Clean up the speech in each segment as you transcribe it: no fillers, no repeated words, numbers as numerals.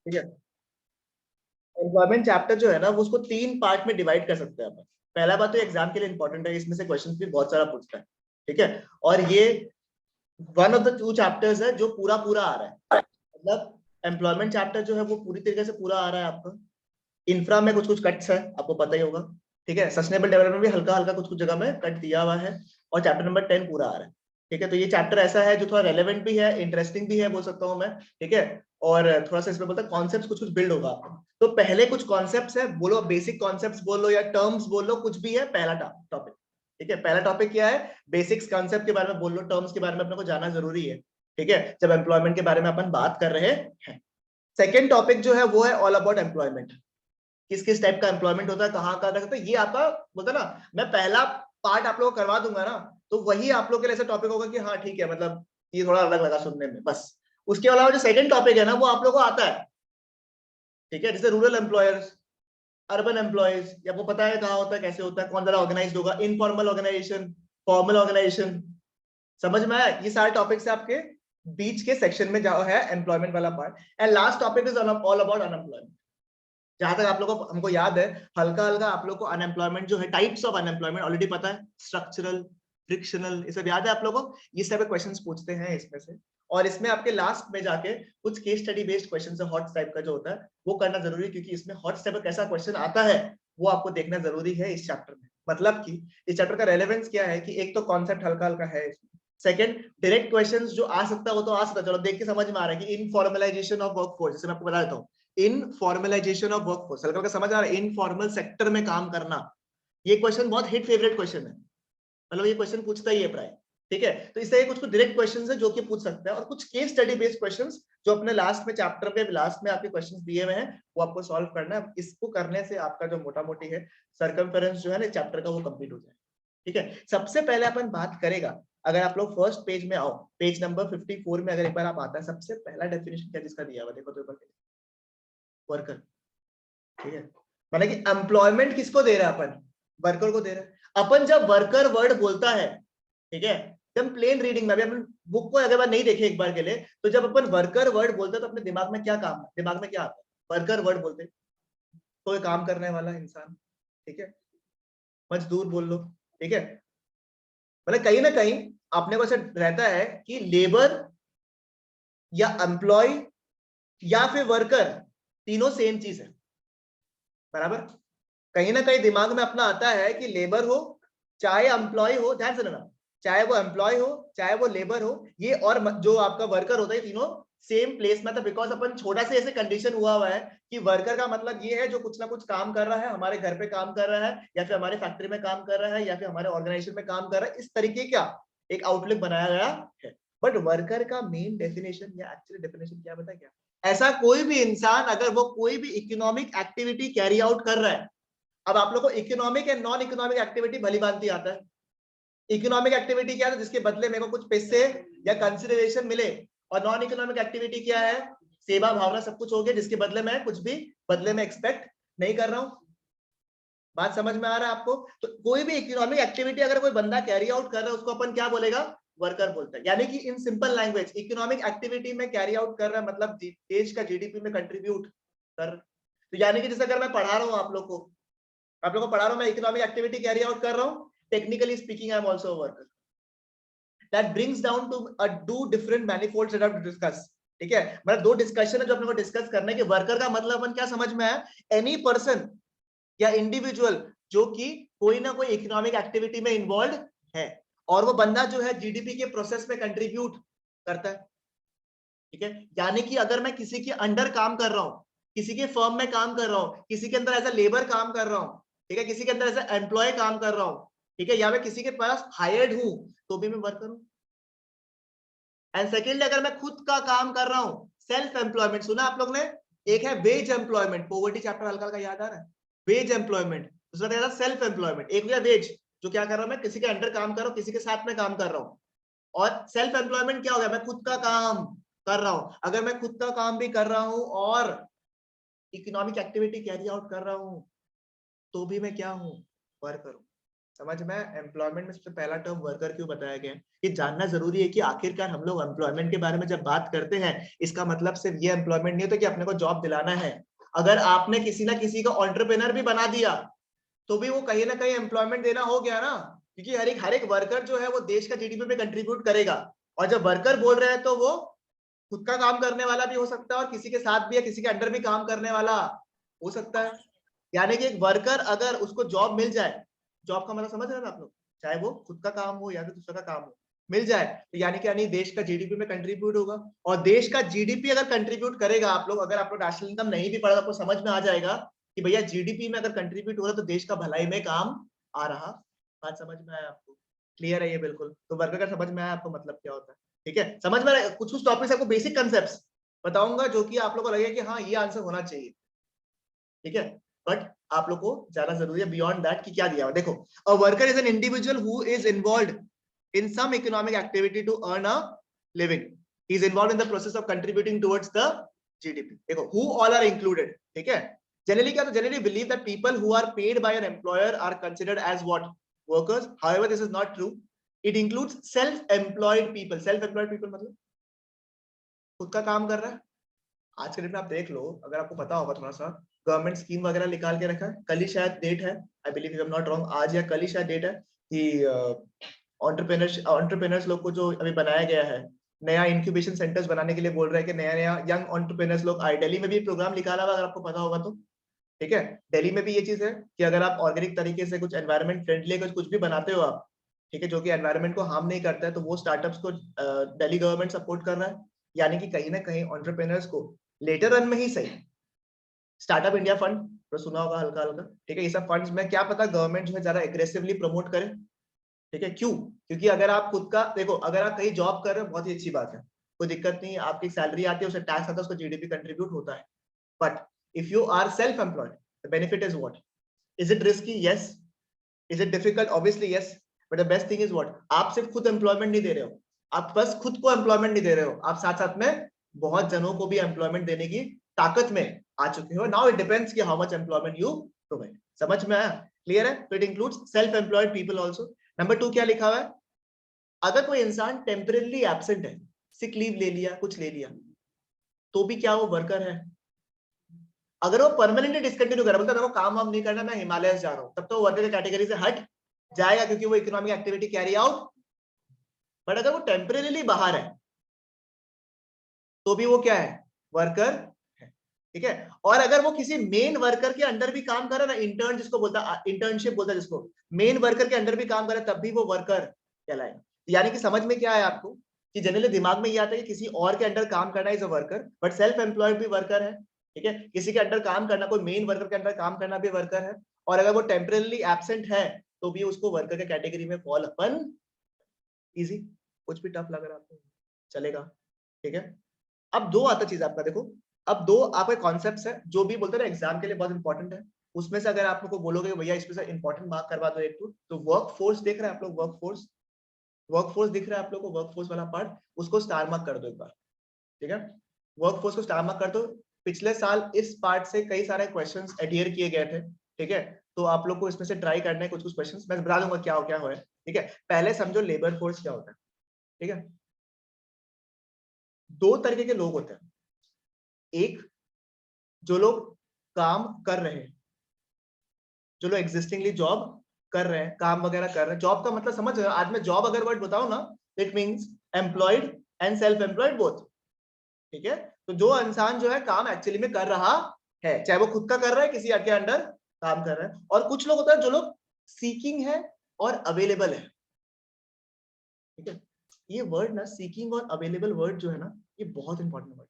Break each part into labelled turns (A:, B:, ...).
A: ठीक है। Employment chapter जो है ना वो उसको 3 पार्ट में डिवाइड कर सकते हैं अपन। पहला बात तो एग्जाम के लिए इंपॉर्टेंट है, इसमें से क्वेश्चन भी बहुत सारा पूछता है। ठीक है। और ये वन ऑफ द 2 चैप्टर्स है जो पूरा पूरा आ रहा है। मतलब एम्प्लॉयमेंट चैप्टर जो है वो पूरी तरीके से पूरा आ रहा है आपका। इंफ्रा में कुछ कुछ कट्स है, आपको पता ही होगा। ठीक है। सस्टेनेबल डेवलपमेंट भी हल्का हल्का कुछ कुछ जगह में कट दिया हुआ है। और चैप्टर नंबर 10 पूरा आ रहा है। ठीक है। तो ये चैप्टर ऐसा है जो थोड़ा रेलेवेंट भी है, इंटरेस्टिंग भी है बोल सकता हूँ मैं। ठीक है। और थोड़ा सा इसमें बोलता है कॉन्सेप्ट कुछ कुछ बिल्ड होगा आपको। तो पहले कुछ कॉन्सेप्ट है, बोलो बेसिक कॉन्सेप्ट बोल लो या टर्म्स बोल लो, कुछ भी है पहला टॉपिक। ठीक है। पहला टॉपिक क्या है, बेसिक्स कॉन्सेप्ट के बारे में बोल लो, टर्म्स के बारे में अपने को जाना जरूरी है। ठीक है। जब एम्प्लॉयमेंट के बारे में अपन बात कर रहे हैं। सेकेंड टॉपिक जो है वो है ऑल अबाउट एम्प्लॉयमेंट। किस किस टाइप का एम्प्लॉयमेंट होता है, कहाँ कहाँ तक, तो ये आपका बोलता ना, मैं पहला पार्ट आप लोगों को करवा दूंगा ना, तो वही आप लोग के लिए ऐसा टॉपिक होगा कि हाँ ठीक है, मतलब ये थोड़ा अलग लगा सुनने में बस। उसके अलावा जो सेकंड टॉपिक है ना वो आप लोगों को आता है। ठीक है। जैसे रूरल एम्प्लॉयर्स, अर्बन एम्प्लॉयज, या आपको पता है कहाँ होता है, कैसे होता है, कौन ज्यादा ऑर्गेनाइज होगा, इनफॉर्मल ऑर्गेनाइजेशन, फॉर्मल ऑर्गेनाइजेशन। समझ में आया, ये सारे टॉपिक्स है आपके बीच के सेक्शन में जाओ है एम्प्लॉयमेंट वाला part. And last topic is all about unemployment. जहां तक आप लोगों को हमको याद है, हल्का हल्का आप लोग को अनएम्प्लॉयमेंट जो है, टाइप्स ऑफ अनएम्प्लॉयमेंट ऑलरेडी पता है, स्ट्रक्चरल, फ्रिक्शनल, ये सब याद है आप लोगों को। ये सब क्वेश्चंस पूछते हैं इसमें से। और इसमें आपके लास्ट में जाके कुछ केस स्टडी बेस्ड क्वेश्चन है, हॉट टाइप का जो होता है वो करना जरूरी है, क्योंकि इसमें हॉट टाइप का कैसा क्वेश्चन आता है वो आपको देखना जरूरी है इस चैप्टर में। मतलब कि इस चैप्टर का रेलेवेंस क्या है कि एक तो कॉन्सेप्ट हल्का हल्का है इसमें। सेकंड, डायरेक्ट क्वेश्चंस जो आ सकता है वो तो आ सकता है, चलो देख के समझ में आ रहा है कि इनफॉर्मलाइजेशन ऑफ वर्कफोर्स, जैसे मैं आपको बता देता हूँ, इनफॉर्मलाइजेशन ऑफ वर्कफोर्स, हल्का समझ आ रहा है, इनफॉर्मल सेक्टर में काम करना। ये क्वेश्चन बहुत हिट फेवरेट क्वेश्चन है, मतलब ये क्वेश्चन पूछता ही है प्राय। ठीक है। तो इससे कुछ कुछ डायरेक्ट क्वेश्चंस है जो कि पूछ सकते हैं, और कुछ केस स्टडी बेस्ड क्वेश्चंस जो अपने लास्ट में चैप्टर के लास्ट में आपके क्वेश्चंस दिए हुए हैं वो आपको सॉल्व करना है। इसको करने से आपका जो मोटा मोटी है सर्कमफेरेंस जो है ना चैप्टर का वो कंप्लीट हो जाए। ठीक है। सबसे पहले अपन बात करेगा, अगर आप लोग फर्स्ट पेज में आओ, पेज नंबर 54 में अगर एक बार आप आता है, सबसे पहला डेफिनेशन क्या जिसका दिया हुआ देखो तो, वर्कर। ठीक है। माने कि एम्प्लॉयमेंट किसको दे रहा है अपन, वर्कर को दे रहा है। अपन जब वर्कर वर्ड बोलता है, ठीक है, जब प्लेन रीडिंग में, अभी अपन बुक को अगर बार नहीं देखे एक बार के लिए, तो जब अपन वर्कर वर्ड बोलते हैं तो अपने दिमाग में क्या काम है, दिमाग में क्या आता है, वर्कर वर्ड बोलते तो काम करने वाला इंसान। ठीक है। मजदूर बोल लो। ठीक है। मतलब कहीं ना कहीं आपने को ऐसा रहता है कि लेबर या एम्प्लॉय या फिर वर्कर, तीनों सेम चीज है, बराबर। कहीं ना कहीं दिमाग में अपना आता है कि लेबर हो चाहे एम्प्लॉय हो, ध्यान से ना, चाहे वो एम्प्लॉय हो चाहे वो लेबर हो, ये और जो आपका वर्कर होता है, तीनों सेम प्लेस में था। बिकॉज अपन छोटा से ऐसे कंडीशन हुआ है कि वर्कर का मतलब ये है जो कुछ ना कुछ काम कर रहा है, हमारे घर पे काम कर रहा है, या फिर हमारे फैक्ट्री में काम कर रहा है, या फिर हमारे ऑर्गेनाइजेशन में काम कर रहा है, इस तरीके का एक आउटलुक बनाया गया है। बट वर्कर का मेन डेफिनेशन या एक्चुअली डेफिनेशन क्या बता, क्या ऐसा कोई भी इंसान अगर वो कोई भी इकोनॉमिक एक्टिविटी कैरी आउट कर रहा है। अब आप लोग को economic and non economic activity भली भांति आता है। इकोनॉमिक एक्टिविटी क्या है, जिसके बदले मेरे को कुछ पैसे या कंसिडरेशन मिले, और नॉन इकोनॉमिक एक्टिविटी क्या है, सेवा भावना सब कुछ हो गया जिसके बदले मैं कुछ भी बदले में एक्सपेक्ट नहीं कर रहा हूं। बात समझ में आ रहा है आपको। तो कोई भी इकोनॉमिक एक्टिविटी अगर कोई बंदा कैरी आउट कर रहा है उसको अपन क्या बोलेगा, वर्कर बोलते हैं। यानी कि in simple language economic activity में कैरी आउट कर रहा है मतलब देश का जीडीपी में कंट्रीब्यूट कर। तो यानी कि जैसे अगर मैं पढ़ा रहा हूं आप लोग को, आप लोगों को पढ़ा रहा हूं, मैं इकोनॉमिक एक्टिविटी कैरी आउट कर रहा हूं, technically speaking I am also a worker. That brings down to two different manifolds that have discuss. ठीक है। मतलब दो डिस्कशन है जो अपने को डिस्कस करने के। वर्कर का मतलब अपन क्या समझ में आया, एनी पर्सन या इंडिविजुअल जो कि कोई ना कोई इकोनॉमिक एक्टिविटी में इन्वॉल्व है, और वो बंदा जो है जीडीपी के प्रोसेस में कंट्रीब्यूट करता है। ठीक है। यानी कि अगर मैं किसी के अंडर काम कर रहा हूं, किसी के फर्म में काम कर रहा हूं, किसी के अंदर एज अ लेबर काम कर रहा हूं, ठीक है, किसी के अंदर एज अ एम्प्लॉय काम कर रहा हूं, ठीक है, या मैं किसी के पास हायर्ड हूं, तो भी मैं वर्कर हूं। एंड सेकेंडली अगर मैं खुद का काम कर रहा हूं, सेल्फ एम्प्लॉयमेंट सुना आप लोग ने, एक है वेज एम्प्लॉयमेंट, पॉवर्टी चैप्टर हल्का हल्का याद आ रहा है, वेज एम्प्लॉयमेंट, दूसरा क्या था सेल्फ एम्प्लॉयमेंट। एक हो वेज जो क्या कर रहा हूं, मैं किसी के अंडर काम कर रहा हूं, किसी के साथ में काम कर रहा हूं। और सेल्फ एम्प्लॉयमेंट क्या हो गया, मैं खुद का काम कर रहा हूं। अगर मैं खुद का काम भी कर रहा हूं और इकोनॉमिक एक्टिविटी कैरी आउट कर रहा हूं, तो भी मैं क्या हूं, वर्कर हूं। समझ में? एम्प्लॉयमेंट में सबसे पहला टर्म वर्कर क्यों बताया गया है? ये जानना जरूरी है कि आखिरकार हम लोग एम्प्लॉयमेंट के बारे में जब बात करते हैं, इसका मतलब सिर्फ ये एम्प्लॉयमेंट नहीं होता कि अपने को जॉब दिलाना है। अगर आपने किसी ना किसी को एंटरप्रेन्योर भी बना दिया तो भी वो कहीं ना कहीं एम्प्लॉयमेंट देना हो गया ना, क्योंकि हर एक वर्कर जो है वो देश का जीडीपी में कंट्रीब्यूट करेगा। और जब वर्कर बोल रहे हैं तो वो खुद का काम करने वाला भी हो सकता है और किसी के साथ भी या किसी के अंडर भी काम करने वाला हो सकता है। यानी कि एक वर्कर अगर उसको जॉब मिल जाए, जॉब का मतलब समझ रहे हैं आप लोग, चाहे वो खुद का काम हो या फिर दूसरा का काम हो, मिल जाए तो यानी देश का जीडीपी में कंट्रीब्यूट होगा। और देश का जीडीपी अगर कंट्रीब्यूट करेगा, आप लोग अगर आप लोग नेशनल इनकम नहीं भी पढ़ा, आपको समझ में आ जाएगा कि भैया जीडीपी में अगर कंट्रीब्यूट हो रहा तो देश का भलाई में काम आ रहा। बात समझ में आया आपको? क्लियर है ये बिल्कुल? तो वर्कर का समझ में आया आपको मतलब क्या होता है? ठीक है, समझ में? कुछ कुछ टॉपिक्स आपको बेसिक कंसेप्ट्स बताऊंगा जो कि आप लोगों को लगेगा कि हाँ ये आंसर होना चाहिए, ठीक है। बट आप लोग को ज्यादा जरूरी है बियॉन्ड दैट कि क्या दिया हुआ। देखो, a worker is an individual who is involved in some economic activity to earn a living. He is involved in the process of contributing towards the GDP. देखो, हु ऑल आर इंक्लूडेड, ठीक है। Generally क्या, तो generally believe that people who are paid by an employer are considered as what, workers. However this is not true. It includes self employed people. Self employed people मतलब खुद का काम कर रहा है। आज के डेट में आप देख लो, अगर आपको पता होगा थोड़ा सा, गवर्नमेंट स्कीम वगैरह निकाल के रखा है। कल ही शायद डेट है, I believe if I am not wrong, आज या कल ही शायद डेट है कि एंटरप्रेन्योर्स लोग को जो अभी बनाया गया है, नया इंक्यूबेशन सेंटर्स बनाने के लिए बोल रहा है कि नया नया यंग एंटरप्रेन्योर्स लोग आए। दिल्ली में भी प्रोग्राम निकाला हुआ, अगर आपको पता होगा तो, ठीक है। दिल्ली में भी ये चीज है कि अगर आप ऑर्गेनिक तरीके से कुछ एनवायरमेंट फ्रेंडली कुछ भी बनाते हो आप, ठीक है, जो कि एनवायरमेंट को हार्म नहीं करता है, तो वो स्टार्टअप्स को दिल्ली गवर्नमेंट सपोर्ट कर रहा है। यानी कि कहीं ना कहीं एंटरप्रेन्योर्स को लेटर रन में ही सही, स्टार्टअप इंडिया फंड तो सुना होगा हल्का हल्का, ठीक है, ये सब फंड्स में क्या पता गवर्नमेंट जो है ज्यादा एग्रेसिवली प्रमोट करे, ठीक है। क्यों? क्योंकि अगर आप खुद का देखो, अगर आप कहीं जॉब कर रहे हो बहुत ही अच्छी बात है, कोई दिक्कत नहीं है, आपकी सैलरी आती है, उसे टैक्स आता है, उसका जीडीपी कंट्रीब्यूट होता है। But if you are self employed, the benefit is what? Is it risky? Yes. Is it difficult? Obviously yes. But the best thing is what, आप सिर्फ खुद एम्प्लॉयमेंट नहीं दे रहे हो, आप बस खुद को एम्प्लॉयमेंट नहीं दे रहे हो, आप साथ साथ में बहुत जनों को भी एम्प्लॉयमेंट देने की ताकत में आ चुके हो। नाउ इट डिपेंड्स कि how much employment you provide. समझ में आया? क्लियर है? तो it includes self employed people also. Number 2 क्या लिखा हुआ है? अगर कोई इंसान टेम्परेली एब्सेंट है, सिक लीव ले लिया, कुछ ले लिया, तो भी क्या वो वर्कर है? अगर वो परमानेंटली डिसकंटिन्यू करा, बोलता है मेरे को काम वाम नहीं करना, मैं हिमालय जा रहा हूं, तब तो वो वर्कर कैटेगरी से हट जाएगा, क्योंकि वो economic activity carry out. But अगर वो टेम्परेली बाहर है तो भी वो क्या है? वर्कर है, ठीक है। और अगर वो किसी मेन वर्कर के अंडर भी काम कर रहा है ना, इंटर्न जिसको बोलता है, इंटर्नशिप बोलता है जिसको, मेन वर्कर के अंडर भी काम कर रहा है, तब भी वो वर्कर कहलाएगा। यानी कि समझ में क्या है आपको, कि जनरली दिमाग में ये आता है कि किसी और के अंडर काम करना is a worker, but self employed भी वर्कर है, ठीक है। किसी के अंडर काम करना, कोई मेन वर्कर के अंडर काम करना भी वर्कर है। और अगर वो टेम्परेली एब्सेंट है तो भी उसको वर्कर के कैटेगरी में फॉल अपन। इजी? कुछ भी टफ लग रहा है आपको? चलेगा, ठीक है। अब दो आता चीज आपका, देखो, अब दो आपके कॉन्सेप्ट्स है जो भी बोलते हैं एग्जाम के लिए बहुत इंपॉर्टेंट है। उसमें से अगर आप लोग को बोलोगे भैया इसमें से इंपॉर्टेंट मार्क करवा दो एक तो वर्क फोर्स देख रहे हैं आप लोग, वर्क फोर्स दिख रहा है आप लोग को, वर्क फोर्स वाला पार्ट, उसको स्टार मार्क कर दो एक बार, ठीक है। वर्क फोर्स को स्टार मार्क कर दो। पिछले साल इस पार्ट से कई सारे क्वेश्चंस एडहियर किए गए थे, ठीक है। तो आप लोग को इसमें से ट्राई करने कुछ कुछ क्वेश्चंस मैं बता दूंगा क्या हो है, ठीक है। पहले समझो लेबर फोर्स क्या होता है, ठीक है। दो तरीके के लोग होते हैं। एक, जो लोग काम कर रहे हैं, जो लोग एग्जिस्टिंगली जॉब कर रहे हैं, काम वगैरह कर रहे हैं। जॉब का मतलब समझ रहे हो? आज मैं जॉब अगर वर्ड बताऊं ना, it means employed and self employed both, ठीक है। तो जो इंसान जो है काम एक्चुअली में कर रहा है, चाहे वो खुद का कर रहा है, किसी के अंडर काम कर रहा है। और कुछ लोग होता है जो लोग सीकिंग है और अवेलेबल है, ठीक है। ये वर्ड ना, सीकिंग और अवेलेबल वर्ड जो है ना, ये बहुत इंपॉर्टेंट वर्ड,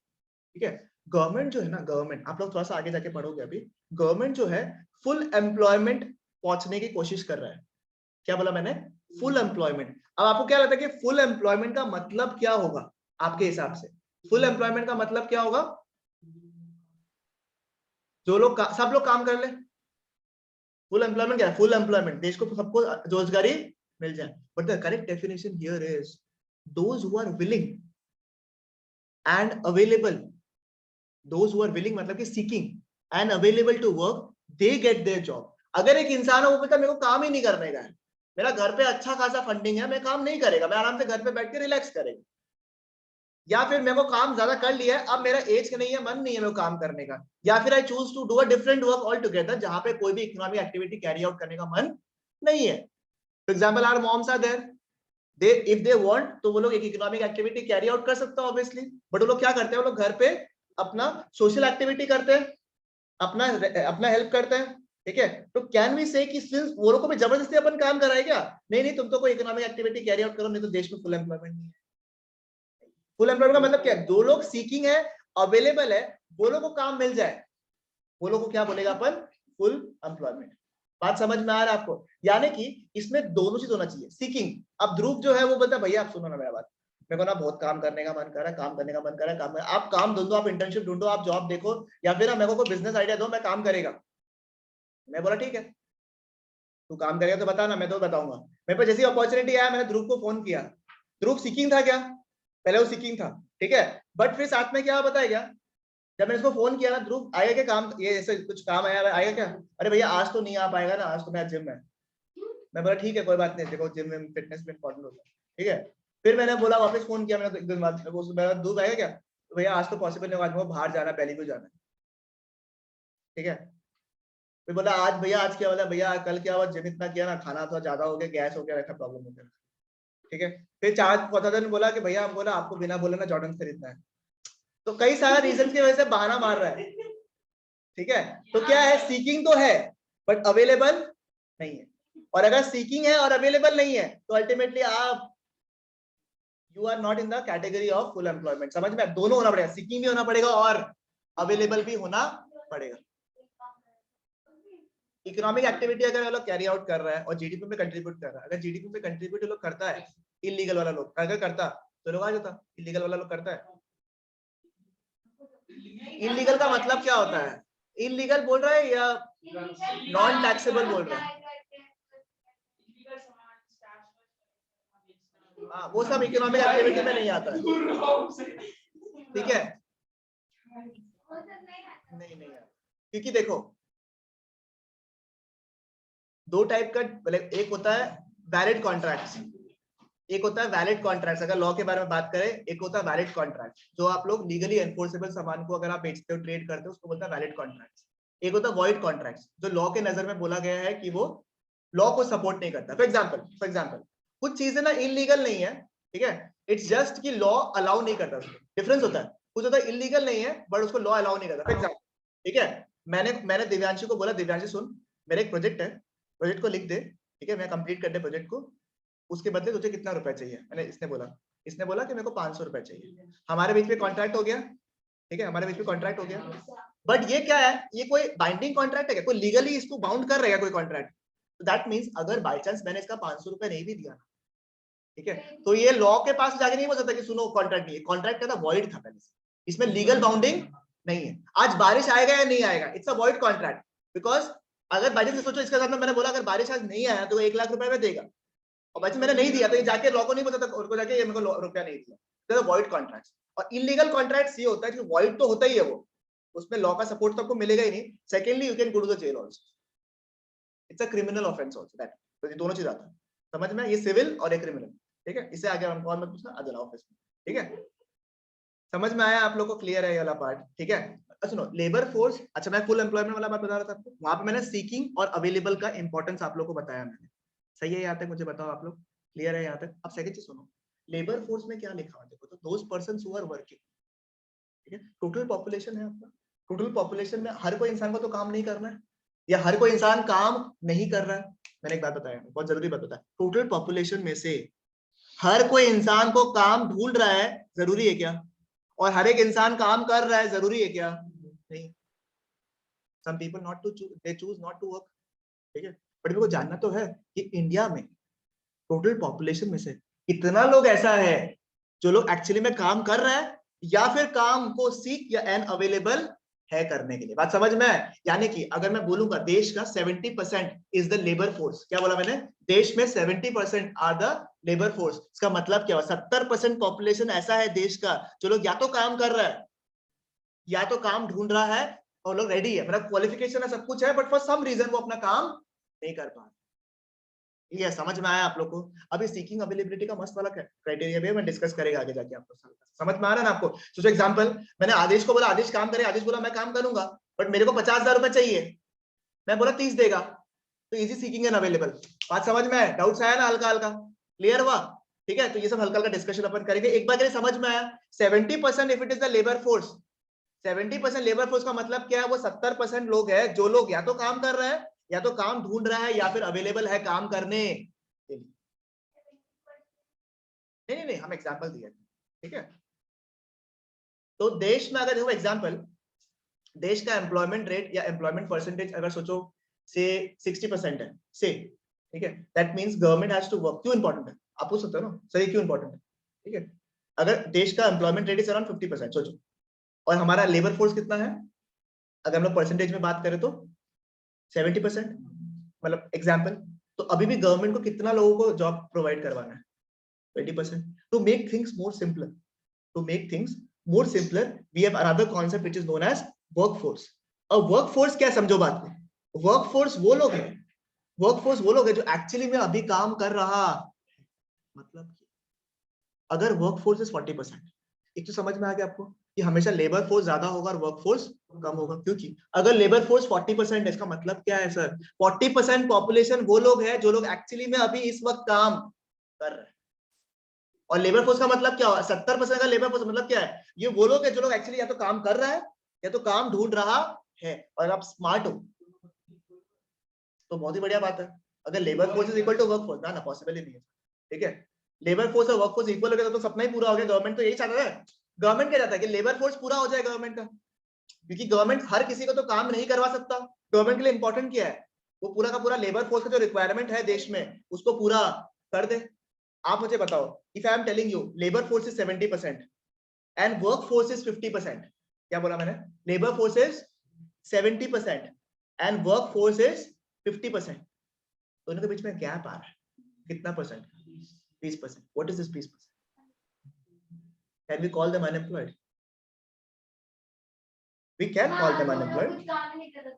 A: ठीक है। गवर्नमेंट जो है ना, गवर्नमेंट, आप लोग थोड़ा सा आगे जाके पढ़ोगे अभी, गवर्नमेंट जो है फुल एम्प्लॉयमेंट पहुंचने की कोशिश कर रहा है। क्या बोला मैंने? Full employment. अब आपको क्या लगता है कि फुल एम्प्लॉयमेंट का मतलब क्या होगा आपके हिसाब से? फुल एम्प्लॉयमेंट का मतलब क्या होगा? जो लोग सब लोग काम कर ले। फुल एम्प्लॉयमेंट क्या है? फुल एम्प्लॉयमेंट, देश को सबको रोजगारी मिल जाए। But the correct definition here is those who are willing and available. Those who are willing मतलब कि seeking and available to work, they get their job. अगर एक इंसान है वो बोलता है मेरे को काम ही नहीं करने का है, मेरा घर पे अच्छा खासा फंडिंग है, मैं काम नहीं करेगा, मैं आराम से घर पे बैठ के रिलैक्स करेगा। या फिर मेरे को काम ज्यादा कर लिया है, अब मेरा एज नहीं है, मन नहीं है मेरे को काम करने का, या फिर I choose to do a different work all together, जहां पे कोई भी इकोनॉमिक एक्टिविटी कैरी आउट करने का मन नहीं है। For example our moms are there, they if they want तो वो लोग एक इकोनॉमिक एक्टिविटी कैरी आउट कर सकते हैं ऑब्वियसली, बट वो लोग क्या करते हैं, वो लोग घर पे अपना सोशल एक्टिविटी करते हैं, अपना अपना हेल्प करते हैं। ठीक है, तो कैन वी से कि सिंस वो लोग को भी जबरदस्ती अपन काम कराए क्या? नहीं नहीं, तुम तो कोई इकोनॉमिक एक्टिविटी कैरी आउट करो, नहीं तो देश में फुल एम्प्लॉयमेंट नहीं है। फुल एम्प्लॉयमेंट का मतलब क्या है? जो लोग सीकिंग है, अवेलेबल है, वो लोग को काम मिल जाए, वो लोग को क्या बोलेगा अपन? Full employment. बात समझ में आ रहा है आपको? यानी कि इसमें दोनों चीज होना चाहिए। सीकिंग, अब ध्रुव जो है वो बोलता है भैया आप सुनो ना मेरा बात, मेरे को ना बहुत काम करने का मन कर रहा है, काम करने का मन कर रहा है, काम आप काम ढूंढो, आप इंटर्नशिप ढूंढो, आप जॉब देखो, या फिर मेरे को कोई बिजनेस आइडिया दो, मैं काम करेगा। मैं बोला ठीक है, तू काम करेगा तो बता ना, मैं तो बताऊंगा। मेरे पास जैसी अपॉर्चुनिटी आया, मैंने ध्रुव को फोन किया। ध्रुव सीकिंग था क्या? पहले वो सीकिंग था, ठीक है, बट फिर साथ में क्या बताया, जब मैंने इसको फोन किया ना, ध्रुव आएगा क्या काम, ये ऐसे कुछ काम आया आएगा क्या? अरे भैया आज तो नहीं आ पाएगा ना, आज तो मैं जिम में। मैं बोला ठीक है कोई बात नहीं, देखो जिम में फिटनेस में इंपॉर्टेंट होता है, ठीक है। फिर मैंने बोला, वापस फोन किया मैंने एक दिन बाद, दूध आएगा क्या? तो भैया आज तो पॉसिबल नहीं होगा, आज मेरे को बाहर जाना है, पहले भी जाना है, ठीक है। फिर बोला आज भैया, आज क्या बोला भैया, कल क्या हुआ, जिम इतना किया ना, खाना थोड़ा ज्यादा हो गया, गैस हो गया, रखा प्रॉब्लम हो गया, ठीक है। फिर 4-5 दिन बोला कि भैया हम बोला आपको बिना बोले ना जॉर्डन खरीदना है। तो कई सारा रीजन की वजह से बहाना मार रहा है, ठीक है। तो क्या है, सीकिंग तो है बट अवेलेबल नहीं है, और अगर सीकिंग है और अवेलेबल नहीं है तो अल्टीमेटली आप you are not in the category of full employment. समझ में? दोनों होना पड़ेगा, सीकिंग भी होना पड़ेगा और अवेलेबल भी होना पड़ेगा। इकोनॉमिक एक्टिविटी अगर लोग कैरी आउट कर रहा है और जीडीपी में कंट्रीब्यूट कर रहा है, अगर जीडीपी में कंट्रीब्यूट लोग करता है, इलीगल वाला लोग अगर करता तो लोग आ जाता, इलीगल वाला लोग करता है। इलीगल का मतलब क्या होता है? इलीगल बोल रहा है या नॉन टैक्सेबल बोल रहा है? हाँ, वो सब इकोनॉमिक एक्टिविटी में नहीं आता है, ठीक है। नहीं नहीं यार, क्योंकि देखो दो टाइप का, मतलब एक होता है वैलिड कॉन्ट्रैक्ट्स, एक होता है वैलिड कॉन्ट्रैक्ट्स, अगर लॉ के बारे में बात करें, एक होता है वैलिड कॉन्ट्रैक्ट, जो आप लोग लीगली एनफोर्सेबल सामान को अगर आप बेचते हो, ट्रेड करते हो, उसको बोलता है वैलिड कॉन्ट्रैक्ट्स। एक होता है वॉइड कॉन्ट्रैक्ट्स, जो लॉ के नजर में बोला गया है कि वो लॉ को सपोर्ट नहीं करता। फॉर एग्जाम्पल कुछ चीजें ना इलीगल नहीं है, ठीक है, इट्स जस्ट कि लॉ अलाउ नहीं करता, उसको डिफरेंस होता है। कुछ होता है इलीगल नहीं है बट उसको लॉ अलाउ नहीं करता। फॉर एग्जाम्पल, ठीक है, मैंने दिव्यांशी को बोला, दिव्यांशी सुन, मेरा एक प्रोजेक्ट है, प्रोजेक्ट को लिख दे, ठीक है, मैं कंप्लीट कर दे प्रोजेक्ट को, उसके बदले तुझे कितना रुपए चाहिए। मैंने इसने बोला कि मेरे को 500 रुपए चाहिए। हमारे बीच में कॉन्ट्रैक्ट हो गया, ठीक है, हमारे बीच में कॉन्ट्रैक्ट हो गया, बट ये क्या है, ये कोई बाइंडिंग कॉन्ट्रैक्ट है क्या? कोई लीगली इसको बाउंड कर रहेगा कोई कॉन्ट्रैक्ट? तो दैट मींस अगर बाय चांस मैंने इसका 500 रुपए नहीं भी दिया, ठीक है, तो ये लॉ के पास जाके नहीं बोल सकता कि सुनो कॉन्ट्रैक्ट नहीं है, कॉन्ट्रैक्ट का था वॉइड था पहले से, इसमें लीगल बाउंडिंग नहीं है। आज बारिश आएगा या नहीं आएगा, it's a void contract, because अगर बाई चांस सोचो इसके साथ में मैंने बोला अगर बारिश आज नहीं आया तो 1 लाख रुपए में देगा, और वैसे मैंने नहीं दिया तो ये जाके लॉ को नहीं पता था, उनको जाके ये मेरे को रुपया नहीं दिया, तो वॉइड कॉन्ट्रैक्ट्स। और इलीगल कॉन्ट्रैक्ट्स ये होता है कि वॉइड तो होता ही है वो, उसमें लॉ का सपोर्ट तो आपको मिलेगा ही नहीं। Secondly you can go to the jail also, it's a criminal offence also that. तो ये दोनों चीज आता है समझ में, ये सिविल और ये क्रिमिनल, ठीक है। इससे आगे हम और मत पूछना, आ जाना ऑफिस में, ठीक है। समझ में आया आप लोग को? क्लियर है ये वाला पार्ट, ठीक है। सुनो, लेबर फोर्स, अच्छा मैं फुल एम्प्लॉयमेंट वाला बात बता रहा था आपको, वहां पे मैंने सीकिंग और अवेलेबल का इंपॉर्टेंस आप लोग को बताया मैंने, सही है यहाँ तक? मुझे बताओ आप लोग क्लियर है यहाँ तक? अब सेकंड चीज सुनो, लेबर फोर्स में क्या लिखा हुआ देखो, तो दोस पर्संस हु आर वर्किंग, ठीक है, टोटल पॉपुलेशन है आपका, टोटल पॉपुलेशन में हर कोई इंसान को तो काम नहीं करना है, या हर कोई इंसान काम नहीं कर रहा है। मैंने एक बात बताया, बहुत जरूरी बात बताया, टोटल पॉपुलेशन में से हर कोई इंसान को काम ढूंढ रहा है, जरूरी है क्या? और हर एक इंसान काम कर रहा है, जरूरी है क्या? नहीं। Some people not to they choose not to work, ठीक है। बट मेरे को जानना तो है कि इंडिया में टोटल पॉपुलेशन में से कितना लोग ऐसा है जो लोग एक्चुअली में काम कर रहा है, या फिर काम को सीख या एन अवेलेबल है करने के लिए। बात समझ में? यानी कि अगर मैं बोलूंगा देश का 70% इज द लेबर फोर्स, क्या बोला मैंने? देश में 70% आर द लेबर फोर्स, इसका मतलब क्या हुआ? 70% पॉपुलेशन ऐसा है देश का जो लोग या तो काम कर रहा है या तो काम ढूंढ रहा है, और लोग रेडी है, मतलब क्वालिफिकेशन है, सब कुछ है, बट फॉर सम रीजन वो अपना काम नहीं कर पा रहे। ये समझ में आया आप लोग को? अभी सीकिंग अवेलेबिलिटी का मस्त वाला क्राइटेरिया भी है, मैं डिस्कस करेगा आगे जाके आप लोग। समझ में आ रहा है ना आपको? तो एग्जांपल, मैंने आदेश को बोला आदेश काम करे, आदेश बोला मैं काम करूंगा, बट मेरे को 50,000 रुपए चाहिए, मैं बोला 30 देगा, तो इजी सीकिंग एंड अवेलेबल। बात समझ में आया? डाउट्स आया ना हल्का हल्का? क्लियर हुआ? ठीक है, तो ये सब हल्का हल्का डिस्कशन अपन करेंगे। एक बार के लिए समझ में आया? 70% if it is the labour force, 70% labour force का मतलब क्या है? वो 70% लोग है जो लोग या तो काम कर रहे हैं, या तो काम ढूंढ रहा है, या फिर अवेलेबल है काम करने के लिए। नहीं नहीं, हम एग्जांपल दिए, ठीक है? तो देश में अगर देखो एग्जांपल, देश का एम्प्लॉयमेंट रेट या एम्प्लॉयमेंट परसेंटेज अगर सोचो से 60% है से, ठीक है, that means government has to work. क्यों इंपॉर्टेंट है आप पूछ सकते हो ना, सही क्यों इंपॉर्टेंट है? ठीक है, अगर देश का एम्प्लॉयमेंट रेट इज अराउंड 50% सोचो, और हमारा लेबर फोर्स कितना है, अगर हम लोग परसेंटेज में बात करें तो 70%, मतलब एग्जाम्पल, तो अभी भी गवर्नमेंट को कितना लोगों को जॉब प्रोवाइड करवाना है? 20%। To make things more simpler, to make things more simpler, we have another concept which is known as workforce. अब workforce क्या समझो बात को? workforce वो लोग हैं, workforce वो लोग हैं जो एक्चुअली में अभी काम कर रहा, मतलब अगर वर्कफोर्स इज 40%, एक तो समझ में आ गया आपको कि हमेशा लेबर फोर्स ज्यादा होगा और वर्कफोर्स कम होगा, क्योंकि अगर लेबर फोर्स 40% है, इसका मतलब क्या है सर? 40% पॉपुलेशन वो लोग हैं जो लोग एक्चुअली में अभी इस वक्त काम कर रहे हैं, और लेबर फोर्स का मतलब क्या है? 70% का लेबर फोर्स मतलब क्या है? ये वो लोग हैं जो लोग एक्चुअली या तो काम कर रहा है या तो काम ढूंढ रहा है, और आप स्मार्ट हो तो बहुत ही बढ़िया बात है। अगर labour force is equal to work force, ना पॉसिबल ही नहीं है, ठीक है? लेबर फोर्स और वर्क फोर्स इक्वल हो गया तो सपना ही पूरा हो गया। गवर्नमेंट तो यही चाहता है, गवर्नमेंट क्या चाहता है कि लेबर फोर्स पूरा हो जाए गवर्नमेंट का, क्योंकि गवर्नमेंट हर किसी को तो काम नहीं करवा सकता। गवर्नमेंट के लिए इंपॉर्टेंट क्या है? वो पूरा का पूरा लेबर फोर्स का जो रिक्वायरमेंट है देश में उसको पूरा कर दे। आप मुझे बताओ, if I am telling you labour force is 70% and work force is 50%, क्या बोला मैंने? Labour force is 70% and work force is 50%, दोनों के बीच में गैप आ रहा है कितना percent? 20%। What is this 20%? Can we call them unemployed? We can call them unemployed,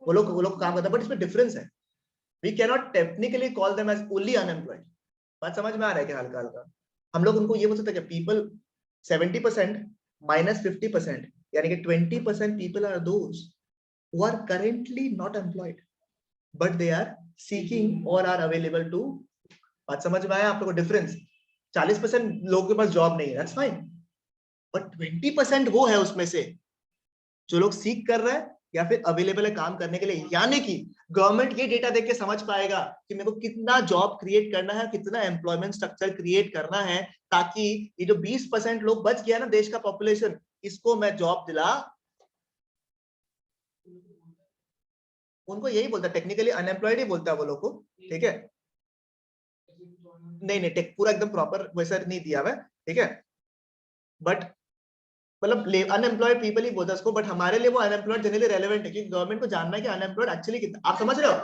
A: वो लोग काम करते हैं, बट इसमें डिफरेंस है। We can not technically call them as only unemployed. बात समझ में आ रहा है क्या हल्का हल्का? हम लोग उनको ये बोल सकते हैं कि पीपल 70% minus 50%, यानी कि 20% people are those who are currently not employed but they are seeking or are available to। बात समझ में आया आप लोगों को डिफरेंस? 40% लोगों के पास जॉब नहीं है, दैट्स फाइन, बट 20% वो है उसमें से जो लोग सीख कर रहे हैं या फिर अवेलेबल है काम करने के लिए। यानी कि गवर्नमेंट ये डेटा देख के समझ पाएगा कि मेरे को कितना जॉब क्रिएट करना है, कितना एम्प्लॉयमेंट स्ट्रक्चर क्रिएट करना है, ताकि ये जो 20% लोग बच गया ना देश का पॉपुलेशन, इसको मैं जॉब दिला। उनको यही बोलता है, टेक्निकली अनएम्प्लॉयड ही बोलता है वो लोग को, ठीक है? नहीं नहीं, टेक पूरा एकदम प्रॉपर वैसा नहीं दिया हुआ, ठीक है? बट मतलब अनएम्प्लॉयड पीपल ही बोलता है उसको, बट हमारे लिए वो अनएम्प्लॉयड जनरली रेलेवेंट है, क्योंकि गवर्नमेंट को जानना है कि अनएम्प्लॉयड एक्चुअली कितना। आप समझ रहे हो?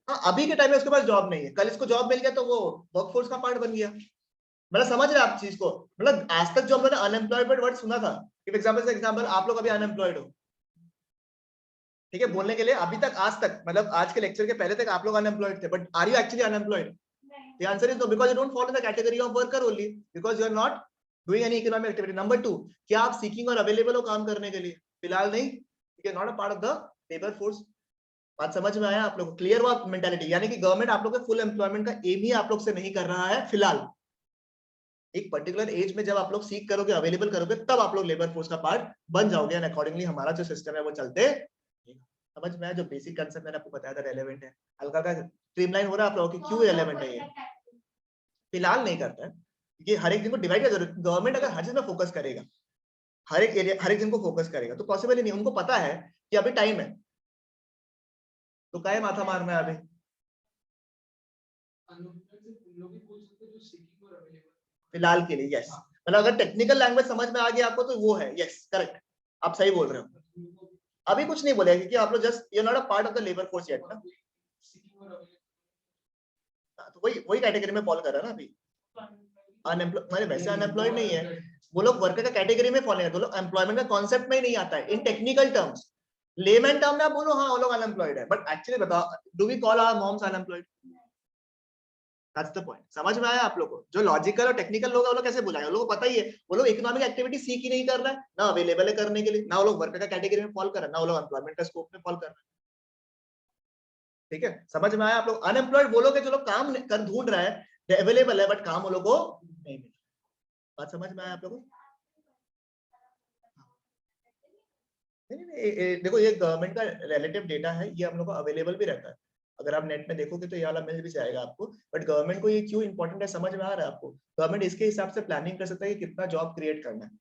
A: हाँ, अभी के टाइम में उसके पास जॉब नहीं है, कल इसको जॉब मिल गया तो वो वर्कफोर्स का पार्ट बन गया। मतलब समझ रहे आप चीज को? मतलब आज तक जो हम लोगों ने अनएम्प्लॉयड वर्ड सुना था, एग्जाम्पल से एग्जाम्पल, आप लोग अभी अनएम्प्लॉयड हो, ठीक है, बोलने के लिए अभी तक, आज तक, मतलब आज के लेक्चर के पहले तक आप लोग अनएम्प्लॉयड थे, but are you actually unemployed? The answer is no, because you don't fall in the category of worker only, because you are not doing any economic activity. Number 2, क्या आप सीकिंग और available हो काम करने के लिए? फिलहाल नहीं, you are not a part of the labor force। बात समझ में आया आप लोग को? क्लियर हुआ मेंटालिटी? यानी कि गवर्नमेंट आप लोग के फुल एम्प्लॉयमेंट का एम ही आप लोग से नहीं कर रहा है फिलहाल। एक पर्टिकुलर एज में जब आप लोग सीख करोगे, अवेलेबल करोगे, तब आप लोग लेबर फोर्स का पार्ट बन जाओगे, एंड अकॉर्डिंगली हमारा जो सिस्टम है वो चलते। समझ में आया? जो बेसिक कंसेप्ट मैंने आपको बताया था रेलेवेंट है, हल्का का स्ट्रीमलाइन हो रहा है आप लोगों की, क्यों रेलेवेंट है ये? फिलहाल नहीं करता है, क्योंकि हर एक दिन को डिवाइड कर, गवर्नमेंट अगर हर चीज में फोकस करेगा, हर एक एरिया, हर एक दिन को फोकस करेगा, तो पॉसिबल ही नहीं। उनको पता है कि अभी टाइम है, तो काहे माथा मारना है अभी? फिलहाल के लिए यस, मतलब अगर टेक्निकल लैंग्वेज समझ में आ गया आपको तो वो है, यस करेक्ट, आप सही बोल रहे हो। अभी कुछ नहीं बोले, क्योंकि आप लोग just you are not a part of the labour force yet ना, तो वही वही कैटेगरी में फॉलो कर रहा है ना अभी। अनएम्प्लॉय मतलब वैसे अनएम्प्लॉयड नहीं है वो लोग, वर्कर का कैटेगरी में फॉलो है, तो लोग एम्प्लॉयमेंट का कॉन्सेप्ट में ही नहीं आता है in technical terms. Layman term में आप बोलो हाँ वो लोग अनएम्प्लॉयड है, बट एक्चुअली बताओ do we call our moms unemployed? That's the point. समझ में आया आप लोगों को? जो लॉजिकल और टेक्निकल लोग हैं वो लोग कैसे बुलाएंगे? वो लोगों को पता ही है वो लोग इकोनॉमिक एक्टिविटी सीख ही नहीं कर रहा है, ना अवेलेबल है करने के लिए, ना वो लोग वर्कर का कैटेगरी में फॉल कर रहा है, ना वो लोग एम्प्लॉयमेंट का स्कोप में फॉल कर रहा है। ठीक है, समझ में आया आप लोग? अनएम्प्लॉयड वो लोग हैं जो लोग काम कर ढूंढ रहा है, अवेलेबल है बट काम वो लोग को नहीं मिल रहा। बात समझ में आया आप लोगों को? नहीं, देखो ये गवर्नमेंट का रिलेटिव डेटा है, ये हम लोग को अवेलेबल भी रहता है, अगर आप नेट में देखोगे तो ये वाला मिल भी जाएगा आपको। बट गवर्नमेंट को ये क्यों इंपॉर्टेंट है समझ में आ रहा है आपको? गवर्नमेंट इसके हिसाब से प्लानिंग कर सकता है कि कितना जॉब क्रिएट करना है,